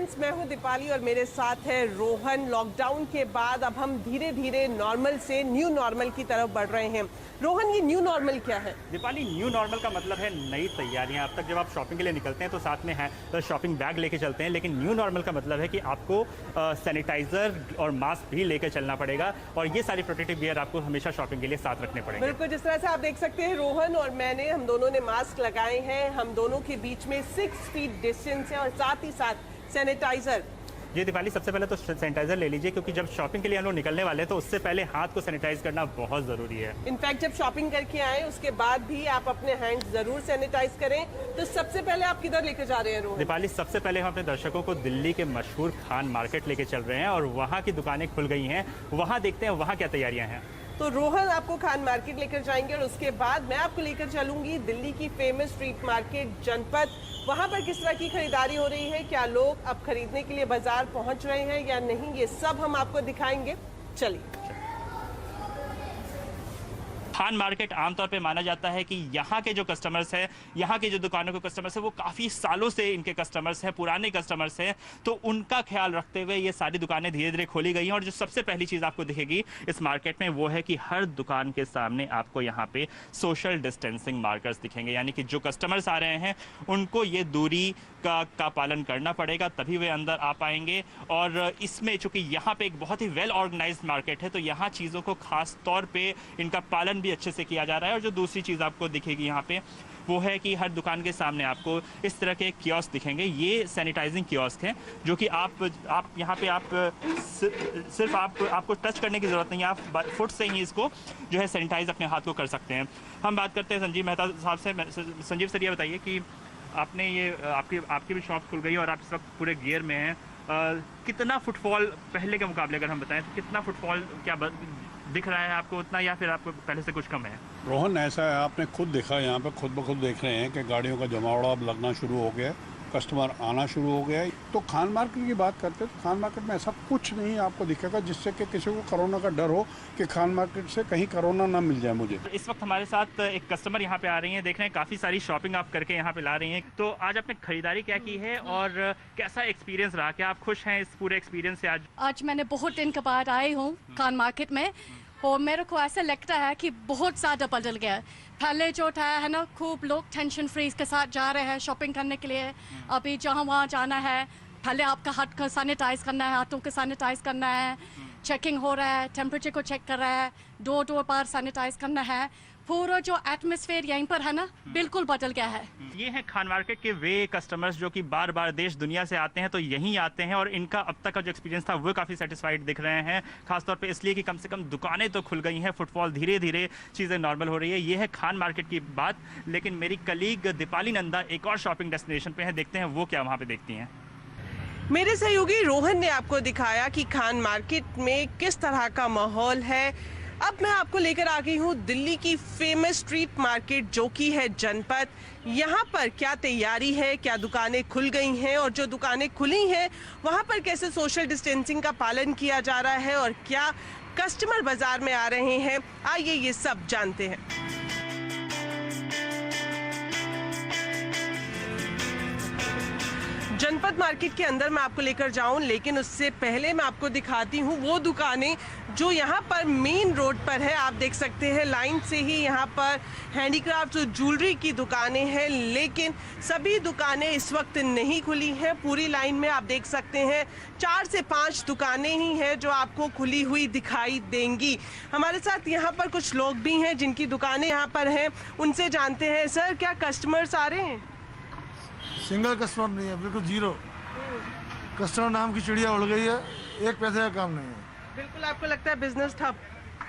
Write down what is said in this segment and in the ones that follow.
Friends, मैं हूं दीपाली और मेरे साथ है रोहन। लॉकडाउन के बाद अब हम धीरे धीरे नॉर्मल से न्यू नॉर्मल की तरफ बढ़ रहे हैं। रोहन, ये न्यू नॉर्मल क्या है? दीपाली, न्यू नॉर्मल का मतलब है नई तैयारियां। अब तक जब आप शॉपिंग के लिए निकलते हैं तो साथ में है तो शॉपिंग बैग लेके चलते हैं, लेकिन न्यू नॉर्मल का मतलब है कि आपको सैनिटाइजर और मास्क भी लेकर चलना पड़ेगा और ये सारी प्रोटेक्टिव गियर आपको हमेशा शॉपिंग के लिए साथ रखने पड़ेंगे। बिल्कुल, जिस तरह से आप देख सकते हैं रोहन और मैंने, हम दोनों ने मास्क लगाए हैं। हम दोनों के बीच में 6 फीट डिस्टेंस है और साथ ही साथ सैनिटाइजर। जी दीपाली, सबसे पहले तो सैनिटाइजर ले लीजिए, क्योंकि जब शॉपिंग के लिए हम लोग निकलने वाले हैं तो उससे पहले हाथ को सैनिटाइज करना बहुत ज़रूरी है। इनफैक्ट जब शॉपिंग करके आए उसके बाद भी आप अपने हैंड्स जरूर सैनिटाइज करें। तो सबसे पहले आप किधर लेके जा रहे हैं रोहन? दीपाली, सबसे पहले हम अपने दर्शकों को दिल्ली के मशहूर खान मार्केट लेके चल रहे हैं और वहाँ की दुकानें खुल गई हैं। वहाँ देखते हैं वहाँ क्या तैयारियाँ हैं। तो रोहन आपको खान मार्केट लेकर जाएंगे और उसके बाद मैं आपको लेकर चलूंगी दिल्ली की फेमस स्ट्रीट मार्केट जनपद। वहां पर किस तरह की खरीदारी हो रही है, क्या लोग अब खरीदने के लिए बाजार पहुंच रहे हैं या नहीं, ये सब हम आपको दिखाएंगे। चलिए। खान मार्केट आमतौर पे माना जाता है कि यहाँ के जो कस्टमर्स हैं, यहाँ के जो दुकानों के कस्टमर्स हैं, वो काफ़ी सालों से इनके कस्टमर्स हैं, पुराने कस्टमर्स हैं। तो उनका ख्याल रखते हुए ये सारी दुकानें धीरे धीरे खोली गई हैं। और जो सबसे पहली चीज़ आपको दिखेगी इस मार्केट में वो है कि हर दुकान के सामने आपको यहाँ पे सोशल डिस्टेंसिंग मार्कर्स दिखेंगे, यानी कि जो कस्टमर्स आ रहे हैं उनको ये दूरी का पालन करना पड़ेगा, तभी वे अंदर आ पाएंगे। और इसमें चूंकि यहाँ पे एक बहुत ही वेल ऑर्गेनाइज्ड मार्केट है तो यहाँ चीज़ों को खास तौर पे इनका पालन भी अच्छे से किया जा रहा है। और जो दूसरी चीज़ आपको दिखेगी यहाँ पे वो है कि हर दुकान के सामने आपको इस तरह के कियोस्क दिखेंगे। ये सैनिटाइजिंग कियोस्क हैं जो कि आप यहाँ पे आप सिर्फ आपको टच करने की ज़रूरत नहीं है, आप फुट से ही इसको जो है सैनिटाइज अपने हाथ को कर सकते हैं। हम बात करते हैं संजीव मेहता साहब से। संजीव सर, ये बताइए कि आपने ये आपकी भी शॉप खुल गई और आप इस वक्त पूरे गियर में हैं। कितना फुटफॉल पहले के मुकाबले अगर हम बताएं तो कितना फुटफॉल क्या दिख रहा है आपको, उतना या फिर आपको पहले से कुछ कम है? रोहन, ऐसा है, आपने खुद देखा, यहाँ पे खुद ब खुद देख रहे हैं कि गाड़ियों का जमावड़ा अब लगना शुरू हो गया है, कस्टमर आना शुरू हो गया है। तो खान मार्केट की बात करते हैं तो खान मार्केट में ऐसा कुछ नहीं आपको दिखेगा जिससे कि किसी को कोरोना का डर हो कि खान मार्केट से कहीं कोरोना ना मिल जाए मुझे। तो इस वक्त हमारे साथ एक कस्टमर यहाँ पे आ रही हैं, देख रहे हैं काफ़ी सारी शॉपिंग आप करके यहाँ पे ला रही हैं। तो आज आपने खरीदारी क्या की है और कैसा एक्सपीरियंस रहा? क्या आप खुश हैं इस पूरे एक्सपीरियंस से? आज मैंने बहुत दिन के बाद आई हूँ खान मार्केट में और मेरे को ऐसा लगता है कि बहुत ज़्यादा बदल गया। पहले जो था है ना, खूब लोग टेंशन फ्री के साथ जा रहे हैं शॉपिंग करने के लिए। अभी जहाँ वहाँ जाना है, पहले आपका हाथ का सैनिटाइज करना है, हाथों को सैनिटाइज करना है, चेकिंग हो रहा है, टेम्परेचर को चेक कर रहा है, डोर बार सैनिटाइज करना है। पूरा जो एटमॉस्फेयर यहीं पर है ना, बिल्कुल बदल गया है। ये है खान मार्केट के वे कस्टमर्स जो कि बार बार देश दुनिया से आते हैं तो यहीं आते हैं और इनका अब तक का जो एक्सपीरियंस था वो काफ़ी सेटिस्फाइड दिख रहे हैं। खासतौर पे इसलिए कि कम से कम दुकानें तो खुल गई हैं, फुटफॉल धीरे धीरे चीज़ें नॉर्मल हो रही है। ये है खान मार्केट की बात। लेकिन मेरी कलीग दीपाली नंदा एक और शॉपिंग डेस्टिनेशन पे है, देखते हैं वो क्या वहाँ पे देखती हैं। मेरे सहयोगी रोहन ने आपको दिखाया कि खान मार्केट में किस तरह का माहौल है। अब मैं आपको लेकर आ गई हूँ दिल्ली की फेमस स्ट्रीट मार्केट जो कि है जनपद। यहाँ पर क्या तैयारी है, क्या दुकानें खुल गई हैं और जो दुकानें खुली हैं वहाँ पर कैसे सोशल डिस्टेंसिंग का पालन किया जा रहा है और क्या कस्टमर बाजार में आ रहे हैं, आइए ये सब जानते हैं। जनपद मार्केट के अंदर मैं आपको लेकर जाऊं, लेकिन उससे पहले मैं आपको दिखाती हूं वो दुकानें जो यहाँ पर मेन रोड पर है। आप देख सकते हैं लाइन से ही यहाँ पर हैंडीक्राफ्ट और ज्वेलरी की दुकानें हैं, लेकिन सभी दुकानें इस वक्त नहीं खुली हैं। पूरी लाइन में आप देख सकते हैं 4 से 5 दुकानें ही हैं जो आपको खुली हुई दिखाई देंगी। हमारे साथ यहाँ पर कुछ लोग भी हैं जिनकी दुकानें यहाँ पर हैं, उनसे जानते हैं। सर, क्या कस्टमर्स आ रहे हैं? सिंगल कस्टमर नहीं है, बिल्कुल जीरो। कस्टमर नाम की चिड़िया उड़ गई है, एक पैसे का काम नहीं है। बिल्कुल, आपको लगता है बिजनेस ठप?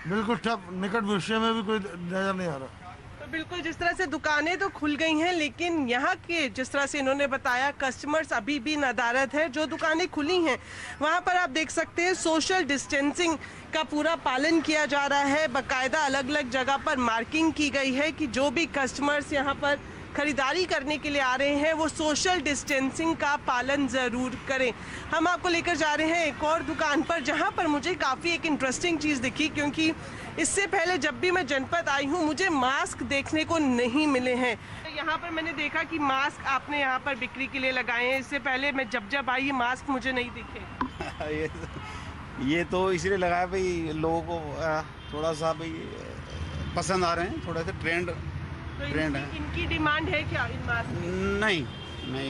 बिल्कुल ठप, निकट भविष्य में भी कोई नजर नहीं आ रहा। तो बिल्कुल, जिस तरह से दुकानें तो खुल गई हैं लेकिन यहाँ के जिस तरह से इन्होंने बताया कस्टमर्स अभी भी नदारद है। जो दुकानें खुली हैं वहाँ पर आप देख सकते हैं सोशल डिस्टेंसिंग का पूरा पालन किया जा रहा है। बाकायदा अलग अलग जगह पर मार्किंग की गई है कि जो भी कस्टमर्स यहाँ पर खरीदारी करने के लिए आ रहे हैं वो सोशल डिस्टेंसिंग का पालन ज़रूर करें। हम आपको लेकर जा रहे हैं एक और दुकान पर जहां पर मुझे काफ़ी एक इंटरेस्टिंग चीज़ दिखी, क्योंकि इससे पहले जब भी मैं जनपद आई हूं मुझे मास्क देखने को नहीं मिले हैं। यहाँ पर मैंने देखा कि मास्क आपने यहाँ पर बिक्री के लिए लगाए हैं, इससे पहले मैं जब आई ये मास्क मुझे नहीं दिखे। ये तो इसलिए लगाया भाई, लोगों को थोड़ा सा भाई पसंद आ रहे हैं, थोड़ा सा ट्रेंड है। इनकी डिमांड है क्या इन मास्क? नहीं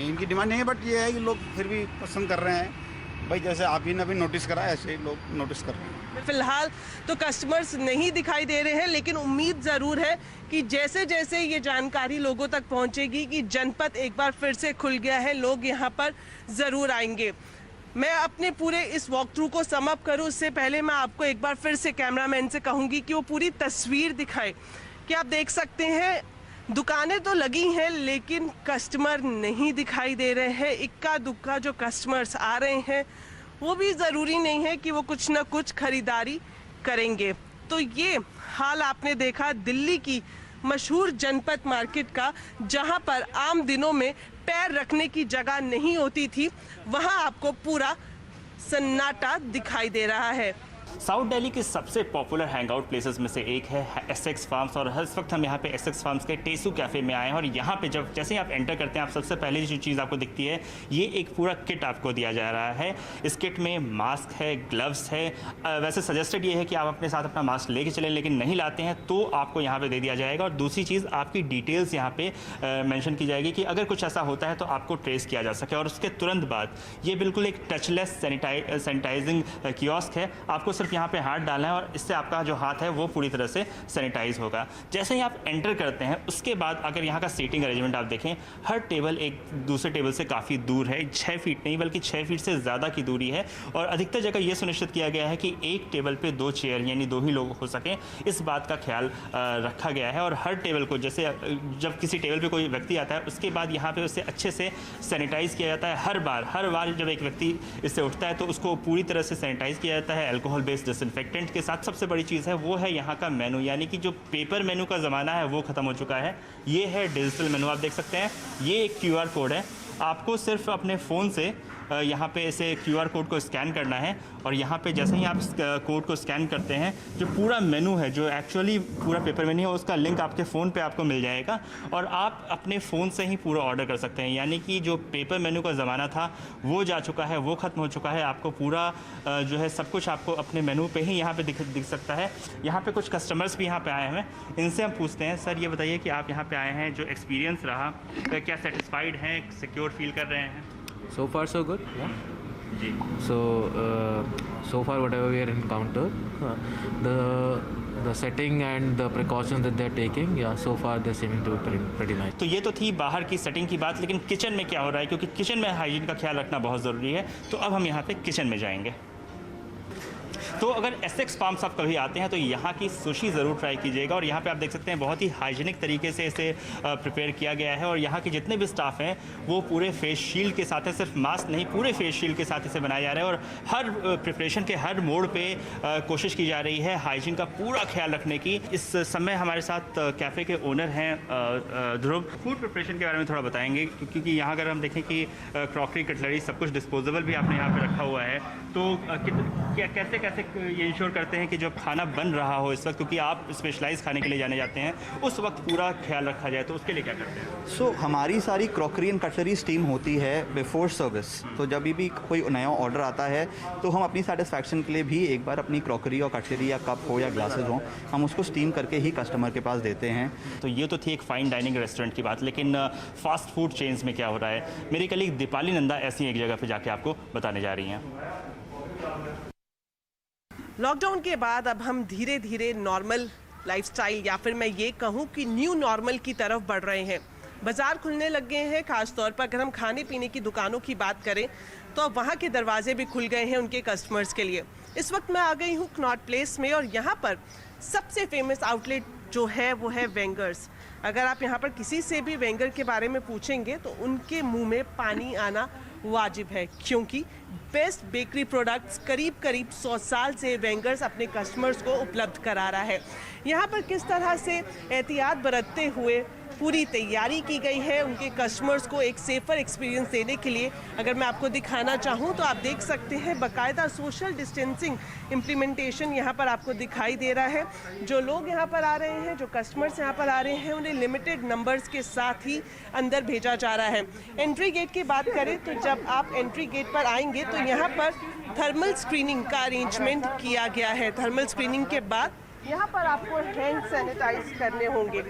इनकी डिमांड नहीं है, बट ये है कि लोग फिर भी पसंद कर रहे हैं भाई, जैसे आप ही ने अभी नोटिस करा ऐसे ही लोग नोटिस कर रहे हैं। फिलहाल तो कस्टमर्स नहीं दिखाई दे रहे हैं, लेकिन उम्मीद ज़रूर है कि जैसे जैसे ये जानकारी लोगों तक पहुंचेगी कि जनपद एक बार फिर से खुल गया है, लोग यहाँ पर ज़रूर आएंगे। मैं अपने पूरे इस वॉक थ्रू को सम अप करूँ उससे पहले मैं आपको एक बार फिर से कैमरामैन से कहूँगी कि वो पूरी तस्वीर दिखाए। कि आप देख सकते हैं दुकानें तो लगी हैं लेकिन कस्टमर नहीं दिखाई दे रहे हैं। इक्का दुक्का जो कस्टमर्स आ रहे हैं वो भी ज़रूरी नहीं है कि वो कुछ ना कुछ खरीदारी करेंगे। तो ये हाल आपने देखा दिल्ली की मशहूर जनपद मार्केट का, जहां पर आम दिनों में पैर रखने की जगह नहीं होती थी, वहां आपको पूरा सन्नाटा दिखाई दे रहा है। साउथ दिल्ली के सबसे पॉपुलर हैंगआउट प्लेसेस में से एक है एसेक्स फार्म्स, और इस वक्त हम यहाँ पे एसेक्स फार्म्स के टेसू कैफ़े में आए हैं। और यहाँ पे जब जैसे ही आप एंटर करते हैं, आप सबसे पहले जो चीज़ आपको दिखती है, ये एक पूरा किट आपको दिया जा रहा है। इस किट में मास्क है, ग्लव्स है। वैसे सजेस्टेड ये है कि आप अपने साथ अपना मास्क लेके चलें, लेकिन नहीं लाते हैं तो आपको यहाँ पर दे दिया जाएगा। और दूसरी चीज़, आपकी डिटेल्स यहाँ पे मैंशन की जाएगी कि अगर कुछ ऐसा होता है तो आपको ट्रेस किया जा सके। और उसके तुरंत बाद ये बिल्कुल एक टचलेस सैनिटाइजिंग कियोस्क है। आपको सिर्फ यहाँ पे हाथ डालना है और इससे आपका जो हाथ है वो पूरी तरह से सैनिटाइज होगा। जैसे ही आप एंटर करते हैं उसके बाद अगर यहाँ का सीटिंग अरेंजमेंट आप देखें, हर टेबल एक दूसरे टेबल से काफ़ी दूर है। 6 फीट नहीं बल्कि 6 फीट से ज़्यादा की दूरी है। और अधिकतर जगह ये सुनिश्चित किया गया है कि एक टेबल पे 2 चेयर यानी 2 ही लोग हो सकें, इस बात का ख्याल रखा गया है। और हर टेबल को, जैसे जब किसी टेबल पे कोई व्यक्ति आता है उसके बाद यहाँ पे उसे अच्छे से सैनिटाइज किया जाता है। हर बार जब एक व्यक्ति इससे उठता है तो उसको पूरी तरह से सैनिटाइज किया जाता है अल्कोहल बेस्ड डिसइंफेक्टेंट के साथ। सबसे बड़ी चीज़ है वो है यहाँ का मेनू, यानी कि जो पेपर मेनू का ज़माना है वो ख़त्म हो चुका है। ये है डिजिटल मेनू, आप देख सकते हैं। ये एक QR कोड है, आपको सिर्फ अपने फ़ोन से यहाँ पे ऐसे QR कोड को स्कैन करना है। और यहाँ पे जैसे ही आप इस कोड को स्कैन करते हैं, जो पूरा मेनू है, जो एक्चुअली पूरा पेपर मेनू है, उसका लिंक आपके फ़ोन पे आपको मिल जाएगा और आप अपने फ़ोन से ही पूरा ऑर्डर कर सकते हैं। यानी कि जो पेपर मेनू का ज़माना था वो जा चुका है, वो ख़त्म हो चुका है। आपको पूरा जो है सब कुछ आपको अपने मेनू पे ही यहाँ पे दिख सकता है। यहाँ पे कुछ कस्टमर्स भी यहाँ पे आए हैं, इनसे हम पूछते हैं। सर ये बताइए कि आप यहाँ पे आए हैं, जो एक्सपीरियंस रहा, क्या सेटिस्फाइड हैं, सिक्योर फील कर रहे हैं? So far so good, yeah. Ji. So far whatever we are encountered, the setting and the precautions that they're taking, yeah, so far they're seeming to be pretty nice. तो ये तो थी बाहर की setting की बात, लेकिन किचन में क्या हो रहा है, क्योंकि किचन में हाइजीन का ख्याल रखना बहुत ज़रूरी है। तो अब हम यहाँ पे किचन में जाएंगे। तो अगर एसेक्स फार्म्स आप कभी आते हैं तो यहाँ की सुशी ज़रूर ट्राई कीजिएगा। और यहाँ पे आप देख सकते हैं बहुत ही हाइजीनिक तरीके से इसे प्रिपेयर किया गया है। और यहाँ के जितने भी स्टाफ हैं वो पूरे फेस शील्ड के साथ है, सिर्फ मास्क नहीं, पूरे फेस शील्ड के साथ इसे बनाया जा रहा है। और हर प्रिपरेशन के हर मोड़ पे कोशिश की जा रही है हाइजीन का पूरा ख्याल रखने की। इस समय हमारे साथ कैफ़े के ओनर हैं ध्रुव। फूड प्रिपरेशन के बारे में थोड़ा बताएंगे, क्योंकि यहाँ अगर हम देखें कि क्रॉकरी, कटलरी सब कुछ डिस्पोजेबल भी आपने यहाँ पर रखा हुआ है। तो कैसे कैसे ये इंश्योर करते हैं कि जब खाना बन रहा हो इस वक्त, क्योंकि आप स्पेशलाइज खाने के लिए जाने जाते हैं, उस वक्त पूरा ख्याल रखा जाए, तो उसके लिए क्या करते हैं? हमारी सारी क्रॉकरी एंड कटलरी स्टीम होती है बिफोर सर्विस। तो जब भी कोई नया ऑर्डर आता है तो हम अपनी सेटिस्फैक्शन के लिए भी एक बार अपनी क्रॉकरी और कटलरी या कप हो या ग्लासेस हो, हम उसको स्टीम करके ही कस्टमर के पास देते हैं। तो ये तो थी एक फाइन डाइनिंग रेस्टोरेंट की बात, लेकिन फास्ट फूड चेन्स में क्या हो रहा है, मेरी कलीग दीपाली नंदा ऐसी एक जगह पर जाके आपको बताने जा रही हैं। लॉकडाउन के बाद अब हम धीरे धीरे नॉर्मल लाइफस्टाइल, या फिर मैं ये कहूँ कि न्यू नॉर्मल की तरफ बढ़ रहे हैं। बाज़ार खुलने लग गए हैं, ख़ासतौर पर अगर हम खाने पीने की दुकानों की बात करें तो अब वहाँ के दरवाजे भी खुल गए हैं उनके कस्टमर्स के लिए। इस वक्त मैं आ गई हूँ कनॉट प्लेस में, और यहाँ पर सबसे फेमस आउटलेट जो है वो है वेंगर्स। अगर आप यहाँ पर किसी से भी वेंगर के बारे में पूछेंगे तो उनके मुंह में पानी आना वाजिब है, क्योंकि बेस्ट बेकरी प्रोडक्ट्स करीब 100 साल से वेंगर्स अपने कस्टमर्स को उपलब्ध करा रहा है। यहाँ पर किस तरह से एहतियात बरतते हुए पूरी तैयारी की गई है उनके कस्टमर्स को एक सेफर एक्सपीरियंस देने के लिए। अगर मैं आपको दिखाना चाहूँ तो आप देख सकते हैं बाकायदा सोशल डिस्टेंसिंग इम्प्लीमेंटेशन यहाँ पर आपको दिखाई दे रहा है। जो लोग यहाँ पर आ रहे हैं, जो कस्टमर्स यहाँ पर आ रहे हैं, उन्हें लिमिटेड नंबर्स के साथ ही अंदर भेजा जा रहा है। एंट्री गेट की बात करें तो जब आप एंट्री गेट पर आएंगे तो यहाँ पर थर्मल स्क्रीनिंग का अरेंजमेंट किया गया है। थर्मल स्क्रीनिंग के बाद यहाँ पर आपको हैंड सैनिटाइज करने होंगे।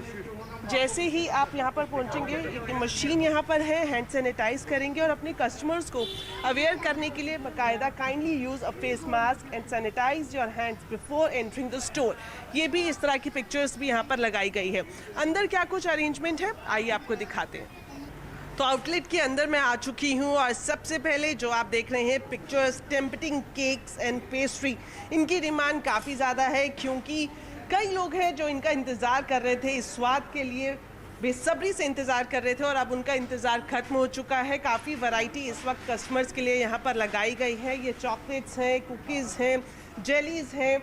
जैसे ही आप यहाँ पर पहुँचेंगे, एक मशीन यहाँ पर है, हैंड सैनिटाइज करेंगे और अपने कस्टमर्स को अवेयर करने के लिए बाकायदा kindly use a face mask and sanitize your hands before entering the store. ये भी इस तरह की पिक्चर्स भी यहाँ पर लगाई गई है। अंदर क्या कुछ अरेंजमेंट है आइए आपको दिखाते हैं। तो आउटलेट के अंदर मैं आ चुकी हूँ और सबसे पहले जो आप देख रहे हैं pictures tempting cakes and pastry, इनकी डिमांड काफ़ी ज़्यादा है क्योंकि कई लोग हैं जो इनका इंतज़ार कर रहे थे, इस स्वाद के लिए बेसब्री से इंतज़ार कर रहे थे और अब उनका इंतज़ार ख़त्म हो चुका है। काफ़ी वैरायटी इस वक्त कस्टमर्स के लिए यहाँ पर लगाई गई है। ये चॉकलेट्स हैं, कुकीज़ हैं, जेलीज़ हैं।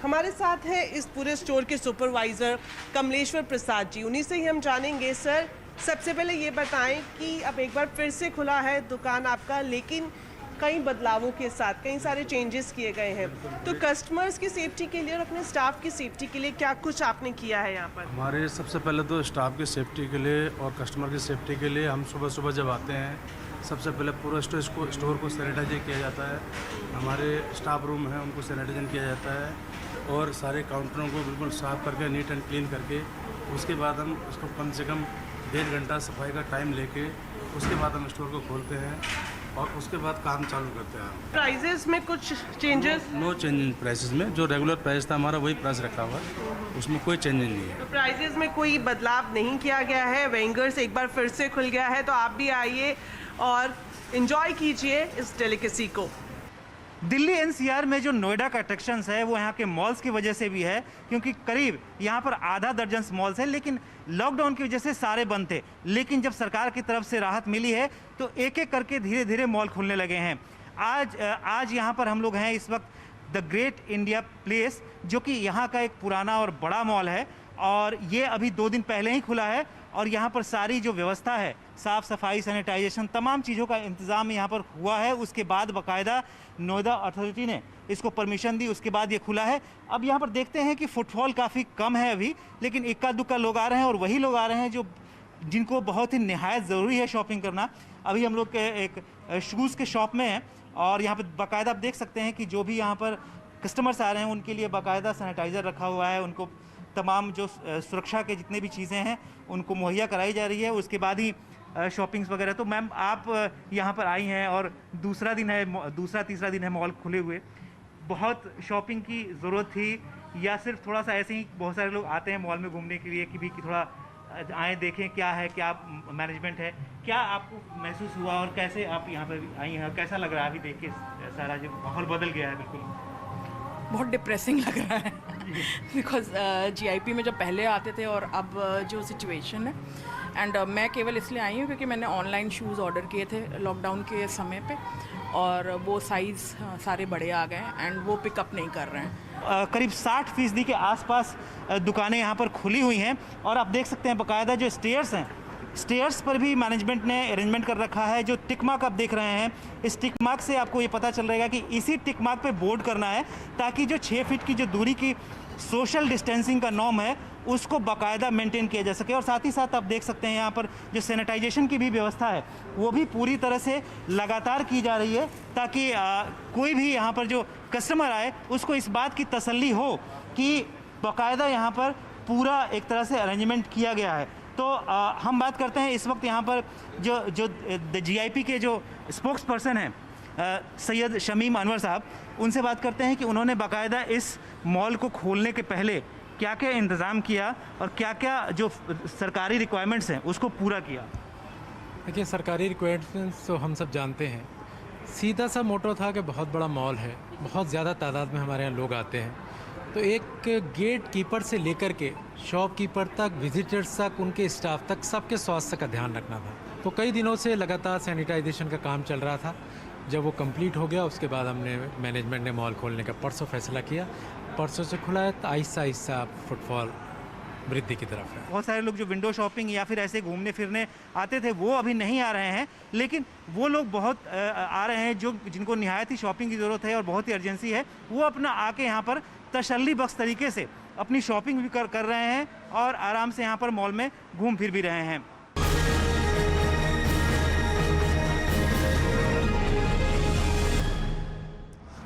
हमारे साथ है इस पूरे स्टोर के सुपरवाइज़र कमलेश्वर प्रसाद जी, उन्हीं से ही हम जानेंगे। सर, सबसे पहले ये बताएं कि अब एक बार फिर से खुला है दुकान आपका, लेकिन कई बदलावों के साथ कई सारे चेंजेस किए गए हैं, तो कस्टमर्स की सेफ्टी के लिए और अपने स्टाफ की सेफ्टी के लिए क्या कुछ आपने किया है यहाँ पर? हमारे सबसे पहले तो स्टाफ की सेफ्टी के लिए और कस्टमर की सेफ्टी के लिए हम सुबह सुबह जब आते हैं सबसे पहले पूरा स्टोर को सैनिटाइज किया जाता है। हमारे स्टाफ रूम हैं उनको सैनिटाइजन किया जाता है और सारे काउंटरों को बिल्कुल साफ़ करके नीट एंड क्लीन करके उसके बाद हम उसको कम से कम 1.5 घंटा सफाई का टाइम लेके उसके बाद हम स्टोर को खोलते हैं और उसके बाद काम चालू करते हैं। प्राइजेस में कुछ changes? No change in prices में, जो रेगुलर प्राइस था हमारा वही प्राइस रखा हुआ है, उसमें कोई चेंज नहीं है। तो प्राइजेस में कोई बदलाव नहीं किया गया है। वेंगर्स एक बार फिर से खुल गया है, तो आप भी आइए और एंजॉय कीजिए इस डेलिकेसी को। दिल्ली एनसीआर में जो नोएडा का अट्रैक्शंस है वो यहाँ के मॉल्स की वजह से भी है, क्योंकि करीब यहाँ पर आधा दर्जन मॉल्स हैं, लेकिन लॉकडाउन की वजह से सारे बंद थे। लेकिन जब सरकार की तरफ से राहत मिली है तो एक एक करके धीरे धीरे मॉल खुलने लगे हैं। आज यहाँ पर हम लोग हैं इस वक्त द ग्रेट इंडिया प्लेस, जो कि यहाँ का एक पुराना और बड़ा मॉल है और ये अभी 2 दिन पहले ही खुला है और यहाँ पर सारी जो व्यवस्था है, साफ़ सफाई, सैनिटाइजेशन, तमाम चीज़ों का इंतज़ाम यहाँ पर हुआ है। उसके बाद बाकायदा नोएडा अथॉरिटी ने इसको परमिशन दी, उसके बाद ये खुला है। अब यहाँ पर देखते हैं कि फुटफॉल काफ़ी कम है अभी, लेकिन इक्का दुक्का लोग आ रहे हैं और वही लोग आ रहे हैं जिनको बहुत ही निहायत ज़रूरी है शॉपिंग करना। अभी हम लोग एक शूज़ के शॉप में हैं और यहाँ पर बाकायदा आप देख सकते हैं कि जो भी यहाँ पर कस्टमर्स आ रहे हैं उनके लिए बाकायदा सैनिटाइज़र रखा हुआ है, उनको तमाम जो सुरक्षा के जितने भी चीज़ें हैं उनको मुहैया कराई जा रही है। उसके बाद ही शॉपिंग्स वगैरह। तो मैम, आप यहाँ पर आई हैं और दूसरा तीसरा दिन है मॉल खुले हुए, बहुत शॉपिंग की ज़रूरत थी या सिर्फ थोड़ा सा ऐसे ही बहुत सारे लोग आते हैं मॉल में घूमने के लिए कि थोड़ा आए देखें क्या है, क्या मैनेजमेंट है, क्या आपको महसूस हुआ और कैसे आप यहाँ पर आई हैं और कैसा लग रहा है अभी देख के सारा जो माहौल बदल गया है? बिल्कुल बहुत डिप्रेसिंग लग रहा है बिकॉज जीआईपी में जब पहले आते थे और अब जो सिचुएशन है, एंड मैं केवल इसलिए आई हूँ क्योंकि मैंने ऑनलाइन शूज़ ऑर्डर किए थे लॉकडाउन के समय पे और वो साइज़ सारे बड़े आ गए एंड वो पिकअप नहीं कर रहे हैं। करीब 60% के आसपास दुकानें यहाँ पर खुली हुई हैं और आप देख सकते हैं बाकायदा जो स्टेयर्स हैं, स्टेयर्स पर भी मैनेजमेंट ने अरेंजमेंट कर रखा है। जो टिक मार्क आप देख रहे हैं, इस टिक मार्क से आपको ये पता चल रहेगा कि इसी टिक मार्क पे बोर्ड करना है ताकि जो 6 फीट की जो दूरी की सोशल डिस्टेंसिंग का नॉर्म है उसको बाकायदा मेंटेन किया जा सके। और साथ ही साथ आप देख सकते हैं यहाँ पर जो सैनिटाइजेशन की भी व्यवस्था है वो भी पूरी तरह से लगातार की जा रही है ताकि कोई भी यहाँ पर जो कस्टमर आए उसको इस बात की तसल्ली हो कि बाकायदा यहाँ पर पूरा एक तरह से अरेंजमेंट किया गया है। तो हम बात करते हैं इस वक्त यहाँ पर जो जीआईपी के जो स्पोक्स पर्सन हैं सैयद शमीम अनवर साहब, उनसे बात करते हैं कि उन्होंने बाकायदा इस मॉल को खोलने के पहले क्या क्या इंतज़ाम किया और क्या क्या जो सरकारी रिक्वायरमेंट्स हैं उसको पूरा किया। देखिए, सरकारी रिक्वायरमेंट्स तो हम सब जानते हैं। सीधा सा मोटो था कि बहुत बड़ा मॉल है, बहुत ज़्यादा तादाद में हमारे यहाँ लोग आते हैं, तो एक गेट कीपर से लेकर के शॉपकीपर तक, विजिटर्स तक, उनके स्टाफ तक, सबके स्वास्थ्य का ध्यान रखना था। तो कई दिनों से लगातार सैनिटाइजेशन का काम चल रहा था। जब वो कंप्लीट हो गया उसके बाद हमने मैनेजमेंट ने मॉल खोलने का परसों फैसला किया। परसों से खुला है तो आहिस्ता आहिस्ता फुटफॉल वृद्धि की तरफ है। बहुत सारे लोग जो विंडो शॉपिंग या फिर ऐसे घूमने फिरने आते थे वो अभी नहीं आ रहे हैं, लेकिन वो लोग बहुत आ रहे हैं जो जिनको निहायत ही शॉपिंग की ज़रूरत है और बहुत ही अर्जेंसी है, वो अपना आके यहाँ पर तसल्ली बख्श तरीके से अपनी शॉपिंग भी कर रहे हैं और आराम से यहाँ पर मॉल में घूम फिर भी रहे हैं।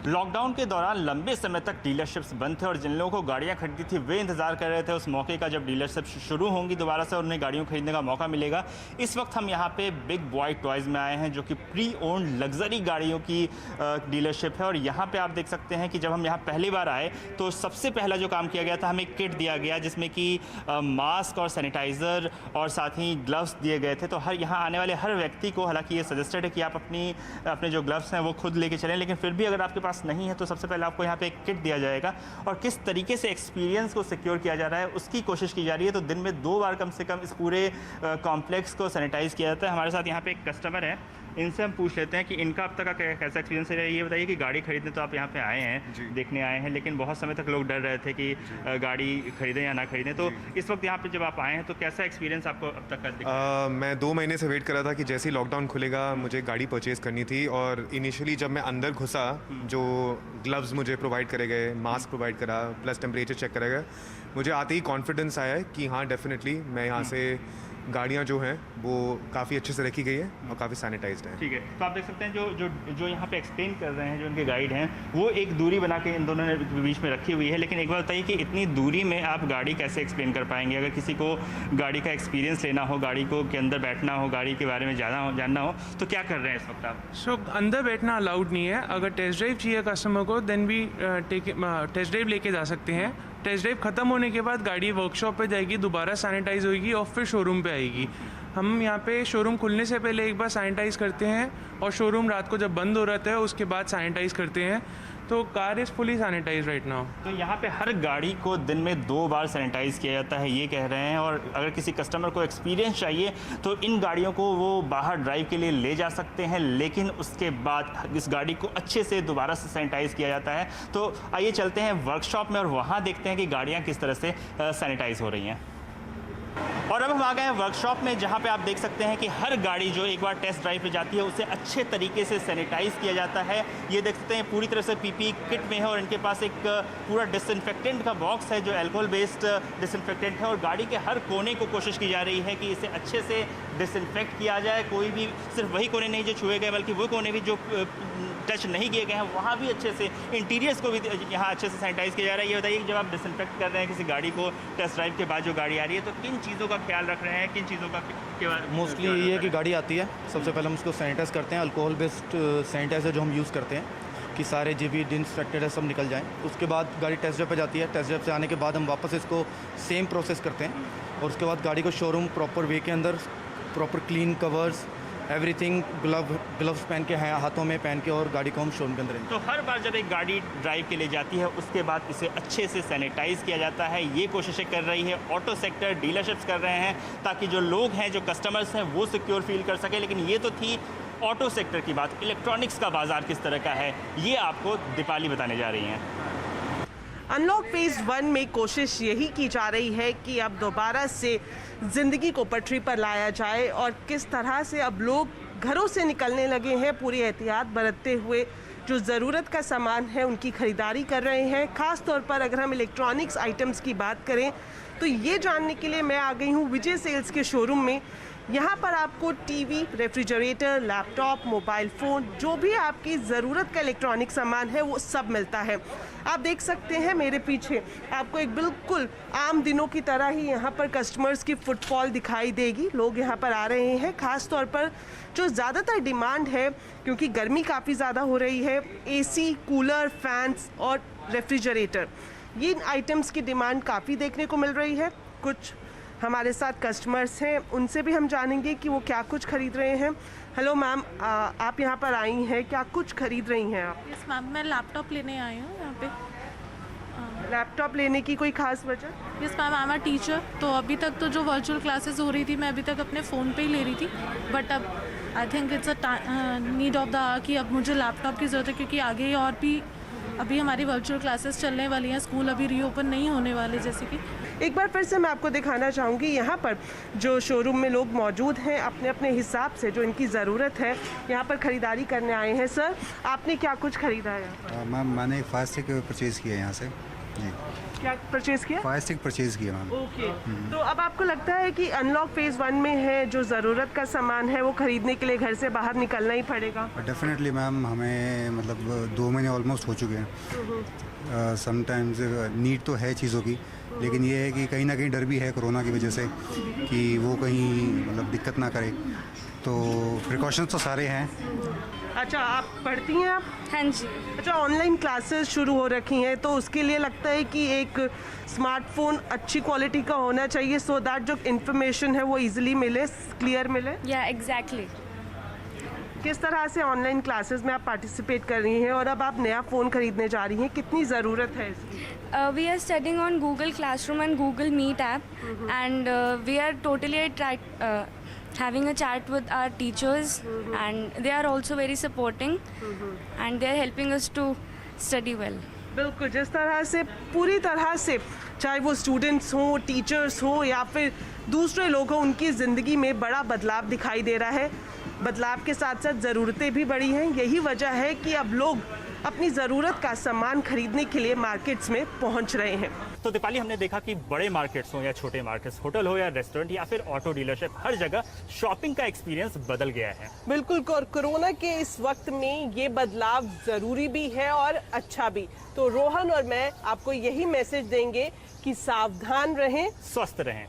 लॉकडाउन के दौरान लंबे समय तक डीलरशिप्स बंद थे और जिन लोगों को गाड़ियां खरीदी थी वे इंतजार कर रहे थे उस मौके का जब डीलरशिप शुरू होंगी दोबारा से और उन्हें गाड़ियों खरीदने का मौका मिलेगा। इस वक्त हम यहां पे बिग बॉय टॉयज़ में आए हैं जो कि प्री ओन्ड लग्जरी गाड़ियों की डीलरशिप है और यहां पे आप देख सकते हैं कि जब हम यहाँ पहली बार आए तो सबसे पहला जो काम किया गया था, हमें किट दिया गया जिसमें कि मास्क और सैनिटाइज़र और साथ ही ग्लव्स दिए गए थे। तो हर यहाँ आने वाले हर व्यक्ति को, हालांकि ये सजेस्टेड है कि आप अपने जो ग्लव्स हैं वो खुद लेके चलें, लेकिन फिर भी अगर आपके पास नहीं है तो सबसे पहले आपको यहाँ पे एक किट दिया जाएगा और किस तरीके से एक्सपीरियंस को सिक्योर किया जा रहा है उसकी कोशिश की जा रही है। तो दिन में 2 बार कम से कम इस पूरे कॉम्प्लेक्स को सैनिटाइज किया जाता है। हमारे साथ यहाँ पे एक कस्टमर है, इनसे हम पूछ लेते हैं कि इनका अब तक का कैसा एक्सपीरियंस है। ये बताइए कि गाड़ी खरीदने तो आप यहाँ पे आए हैं, देखने आए हैं, लेकिन बहुत समय तक लोग डर रहे थे कि गाड़ी खरीदें या ना खरीदें, तो इस वक्त यहाँ पे जब आप आए हैं तो कैसा एक्सपीरियंस आपको अब तक का? मैं 2 महीने से वेट कर रहा था कि जैसे ही लॉकडाउन खुलेगा मुझे गाड़ी परचेज़ करनी थी और इनिशियली जब मैं अंदर घुसा जो ग्लव्स मुझे प्रोवाइड करे गए, मास्क प्रोवाइड करा, प्लस टेम्परेचर चेक करा गया, मुझे आते ही कॉन्फिडेंस आया कि हाँ डेफिनेटली मैं यहाँ से गाड़ियाँ जो हैं वो काफ़ी अच्छे से रखी गई है और काफ़ी सैनिटाइज्ड हैं। ठीक है, तो आप देख सकते हैं जो यहाँ पे एक्सप्लेन कर रहे हैं, जो उनके गाइड हैं, वो एक दूरी बना के इन दोनों ने बीच में रखी हुई है। लेकिन एक बार बताइए कि इतनी दूरी में आप गाड़ी कैसे एक्सप्लेन कर पाएंगे? अगर किसी को गाड़ी का एक्सपीरियंस लेना हो, गाड़ी को के अंदर बैठना हो, गाड़ी के बारे में जानना हो, तो क्या कर रहे हैं इस वक्त आप? अंदर बैठना अलाउड नहीं है। अगर टेस्ट ड्राइव चाहिए कस्टमर को देन भी टेस्ट ड्राइव लेके जा सकते हैं। टेस्ट ड्राइव ख़त्म होने के बाद गाड़ी वर्कशॉप पे जाएगी, दोबारा सैनिटाइज होगी और फिर शोरूम पे आएगी। हम यहाँ पे शोरूम खुलने से पहले एक बार सैनिटाइज करते हैं और शोरूम रात को जब बंद हो रहता है उसके बाद सैनिटाइज करते हैं। तो car is fully sanitize right now. तो यहाँ पे हर गाड़ी को दिन में 2 बार सैनिटाइज़ किया जाता है, ये कह रहे हैं। और अगर किसी कस्टमर को एक्सपीरियंस चाहिए तो इन गाड़ियों को वो बाहर ड्राइव के लिए ले जा सकते हैं, लेकिन उसके बाद इस गाड़ी को अच्छे से दोबारा से सैनिटाइज़ किया जाता है। तो आइए चलते हैं वर्कशॉप में और वहाँ देखते हैं कि गाड़ियाँ किस तरह से सैनिटाइज़ हो रही हैं। और अब हम आ गए हैं वर्कशॉप में, जहाँ पे आप देख सकते हैं कि हर गाड़ी जो एक बार टेस्ट ड्राइव पे जाती है उसे अच्छे तरीके से सैनिटाइज़ किया जाता है। ये देख सकते हैं पूरी तरह से पीपी किट में है और इनके पास एक पूरा डिसइंफेक्टेंट का बॉक्स है जो अल्कोहल बेस्ड डिसइंफेक्टेंट है और गाड़ी के हर कोने को कोशिश की जा रही है कि इसे अच्छे से डिसइंफेक्ट किया जाए। कोई भी सिर्फ वही कोने नहीं जो छुए गए, बल्कि वो कोने भी जो टच नहीं किए गए हैं वहाँ भी अच्छे से, इंटीरियर्स को भी यहाँ अच्छे से सैनिटाइज़ किया जा रहा है। ये बताइए कि जब आप डिसइंफेक्ट कर रहे हैं किसी गाड़ी को टेस्ट ड्राइव के बाद जो गाड़ी आ रही है तो किन चीज़ों का ख्याल रख रहे हैं, किन चीज़ों का मोस्टली ये है कि गाड़ी आती है सबसे पहले हम उसको सैनिटाइज़ करते हैं, अल्कोहल बेस्ड सैनिटाइज़र जो हम यूज़ करते हैं कि सारे जो भी डिसइंफेक्टेड है सब निकल जाएँ। उसके बाद गाड़ी टेस्ट ड्राइव पे जाती है, टेस्ट ड्राइव से आने के बाद हम वापस इसको सेम प्रोसेस करते हैं और उसके बाद गाड़ी को शोरूम प्रॉपर वे के अंदर proper clean covers everything gloves पहन के हाथों में पहन के और गाड़ी को हम शोरूम के अंदर। तो हर बार जब एक गाड़ी ड्राइव के लिए जाती है उसके बाद इसे अच्छे से सैनिटाइज़ किया जाता है। ये कोशिशें कर रही है ऑटो सेक्टर, डीलरशिप्स कर रहे हैं ताकि जो लोग हैं, जो कस्टमर्स हैं वो सिक्योर फील कर सके। लेकिन ये तो थी ऑटो सेक्टर की बात। इलेक्ट्रॉनिक्स का बाज़ार किस तरह का है ये आपको दीपाली बताने जा रही हैं। अनलॉक फेज़ 1 में कोशिश यही की जा रही है कि अब दोबारा से ज़िंदगी को पटरी पर लाया जाए और किस तरह से अब लोग घरों से निकलने लगे हैं पूरी एहतियात बरतते हुए, जो ज़रूरत का सामान है उनकी ख़रीदारी कर रहे हैं। ख़ास तौर पर अगर हम इलेक्ट्रॉनिक्स आइटम्स की बात करें तो ये जानने के लिए मैं आ गई हूँ विजय सेल्स के शोरूम में। यहाँ पर आपको TV, refrigerator, laptop, mobile phone, जो भी आपकी ज़रूरत का इलेक्ट्रॉनिक सामान है वो सब मिलता है। आप देख सकते हैं मेरे पीछे आपको एक बिल्कुल आम दिनों की तरह ही यहाँ पर कस्टमर्स की फुटफॉल दिखाई देगी। लोग यहाँ पर आ रहे हैं। ख़ास तौर पर जो ज़्यादातर डिमांड है, क्योंकि गर्मी काफ़ी ज़्यादा हो रही है, एसी, कूलर, फैंस और रेफ्रिजरेटर, ये आइटम्स की डिमांड काफ़ी देखने को मिल रही है। कुछ हमारे साथ कस्टमर्स हैं, उनसे भी हम जानेंगे कि वो क्या कुछ खरीद रहे हैं। हेलो मैम, आप यहाँ पर आई हैं, क्या कुछ खरीद रही हैं आप? यस मैम, मैं लैपटॉप लेने आई हूँ यहाँ पे। लैपटॉप लेने की कोई खास वजह? Yes ma'am, I am a teacher, तो अभी तक तो जो वर्चुअल क्लासेस हो रही थी मैं अभी तक अपने फ़ोन पे ही ले रही थी, बट अब I think it's a need of the कि अब मुझे लैपटॉप की ज़रूरत है, क्योंकि आगे और भी अभी हमारी वर्चुअल क्लासेस चलने वाली हैं, स्कूल अभी रीओपन नहीं होने वाले जैसे कि। एक बार फिर से मैं आपको दिखाना चाहूँगी यहाँ पर जो शोरूम में लोग मौजूद हैं अपने अपने हिसाब से जो इनकी ज़रूरत है यहाँ पर ख़रीदारी करने आए हैं। सर, आपने क्या कुछ ख़रीदा है? मैम मैंने फायर स्टिक परचेज़ किया यहाँ से जी। क्या परचेज़ किया? फायर स्टिक परचेज़ किया मैम। ओके, तो अब आपको लगता है कि अनलॉक फेज़ 1 में है जो ज़रूरत का सामान है वो ख़रीदने के लिए घर से बाहर निकलना ही पड़ेगा? डेफिनेटली मैम, हमें मतलब 2 महीने ऑलमोस्ट हो चुके हैं। समटाइम्स नीड तो है चीज़ों की, लेकिन ये है कि कहीं ना कहीं डर भी है कोरोना की वजह से कि वो कहीं मतलब दिक्कत ना करे, तो प्रिकॉशंस तो सारे हैं। अच्छा, आप पढ़ती हैं आप? हाँ जी। अच्छा, ऑनलाइन क्लासेस शुरू हो रखी हैं तो उसके लिए लगता है कि एक स्मार्टफोन अच्छी क्वालिटी का होना चाहिए सो दैट जो इन्फॉर्मेशन है वो इजीली मिले, क्लियर मिले। या एग्जैक्टली। किस तरह से ऑनलाइन क्लासेस में आप पार्टिसिपेट कर रही हैं और अब आप नया फ़ोन खरीदने जा रही हैं, कितनी ज़रूरत है इसकी? We are studying on Google Classroom and Google Meet app, and we are totally having a chat with our teachers, and they are also very supporting, and they are helping us to study well. बिल्कुल, जिस तरह से पूरी तरह से चाहे वो students हों, टीचर्स हों या फिर दूसरे लोग हों, उनकी ज़िंदगी में बड़ा बदलाव दिखाई दे रहा है। बदलाव के साथ साथ ज़रूरतें भी बढ़ी हैं। यही वजह है कि अब लोग अपनी ज़रूरत का सामान खरीदने के लिए मार्केट्स में पहुंच रहे हैं। तो दीपाली, हमने देखा कि बड़े मार्केट्स हो या छोटे मार्केट्स, होटल हो या रेस्टोरेंट या फिर ऑटो डीलरशिप, हर जगह शॉपिंग का एक्सपीरियंस बदल गया है। बिल्कुल, और कोरोना के इस वक्त में ये बदलाव ज़रूरी भी है और अच्छा भी। तो रोहन और मैं आपको यही मैसेज देंगे कि सावधान रहें, स्वस्थ रहें।